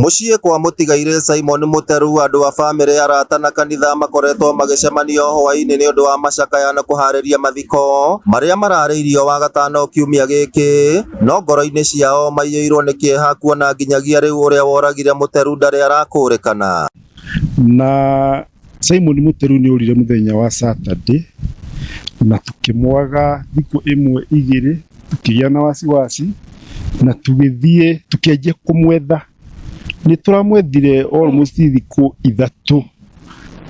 Muciĩ kwa Mũtigairĩ Simon Muteru, andũ a bamĩrĩ, arata na kanitha makoretwo magĩcemanio hwaĩ-inĩ nĩ ũndũ wa macakaya na kũharĩria mathiko marĩa mararĩirio wa gatano kiumia gĩkĩ, no ngoro-inĩ ciao maiyũirwo nĩ kĩeha kuona nginyagia rĩu ũrĩa woragire Muteru ndarĩ arakũrĩkana. Na Simon Muteru nĩ orire mũthenya wa Saturday na tukimwaga thikũ ĩmwe igĩrĩ, tukĩgĩa na wasiwasi na tũgĩthiĩ tukĩanjia kũmwetha. Nĩ tũramwethire almost thikũ ithatũ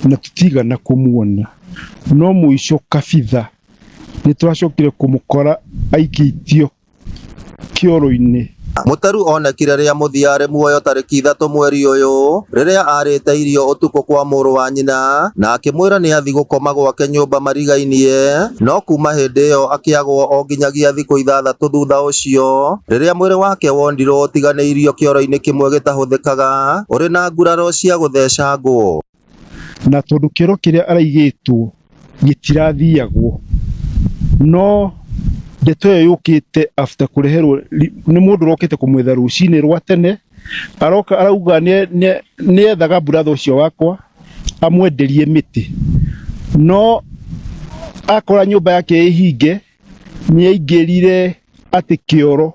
na tũtigana kũmuona, no mũico kabitha nĩ tũracokire kũmũkora aikĩtio kĩoro-inĩ. Muteru onekire rĩa mũthia arĩ muoyo tarĩki 3 mweri ũyũ, rĩrĩa arĩte irio ũtukũ kwa mũrũ wa nyina na akĩmwĩra nĩ athi gũkoma gwake nyũmba marigainie, no kuma hĩndĩ ĩyo akĩagwo o nginyagia thikũ 6 thutha ũcio, rĩrĩa mwĩrĩ wake wondirwo ũtiganĩirio kĩoro-inĩ kĩmwe gĩtahũthĩkaga ũrĩ na nguraro cia gũthecangwo. Na tondũ kĩoro kĩrĩa araigĩtwo gĩtirathiagwo, no ndeto ĩyo yũkĩte after kũreherwo nĩ mũndũ ũrokĩte kũmwetha rũcinĩ rwa tene, aroka arauga nĩ ethaga brother ũcio wakwa amwenderie mĩtĩ, no akora nyũmba yake ĩhinge, nĩ aingĩrire atĩ kĩoro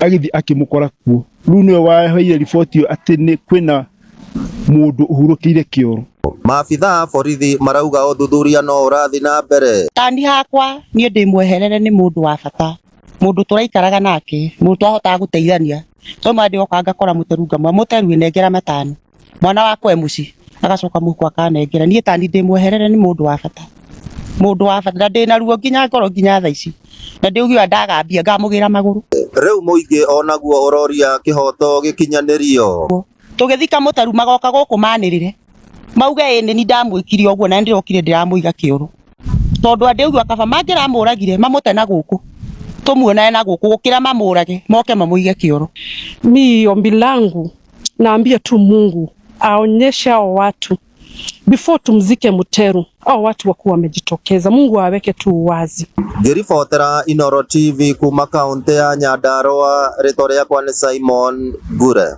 agĩthi akĩmũkora kuo. Rĩu nĩwe waheire riboti ĩyo atĩ kwĩna mũndũ ũhurũkĩire kĩoro. Maabitha a borithi marauga ũthuthuria no ũrathi na mbere. Tani hakwa niĩ ndĩmweherere nĩ mũndũ wa bata, mũndũ tũraikaraga nake, mũndũ twahotaga gũteithania. Toma ndĩoka ngakora Muteru ngamwa, Muteru nengera matano, mwana wakwa mũci agacoka mũhuko akanengera. Niĩ tani ndĩmweherere nĩ mũndũ wa bata, mũndũ wa bata, ndĩna ruo nginya ngoro nginya thaa ici, na ndĩugiwa ndagambia ngamũgĩra magũrũ. Rĩu mũingĩ onaguo ũroria kĩhoto gĩkinyanĩrio. Tũgĩthika Muteru magoka gũkũ manĩrĩre mauge ĩĩ nĩ ndamwĩkire ũguo na ndĩrokire ndĩramũiga kĩoro, tondũ andĩugiwa kaba mangĩramũragire mamũte na gũkũ tumuonae na gũkũ gũkĩra mamũrage moke mamũige kĩoro. Mi ombi langu naambia tu Mungu aonyeshe hao watu before tumzike Muteru, hao watu wakuwa wamejitokeza, Mungu aweke tu wazi. Ngĩribotera Inooro TV kuma kaunti ya Nyandarua, rĩtwa rĩakwa nĩ Simon Ngure.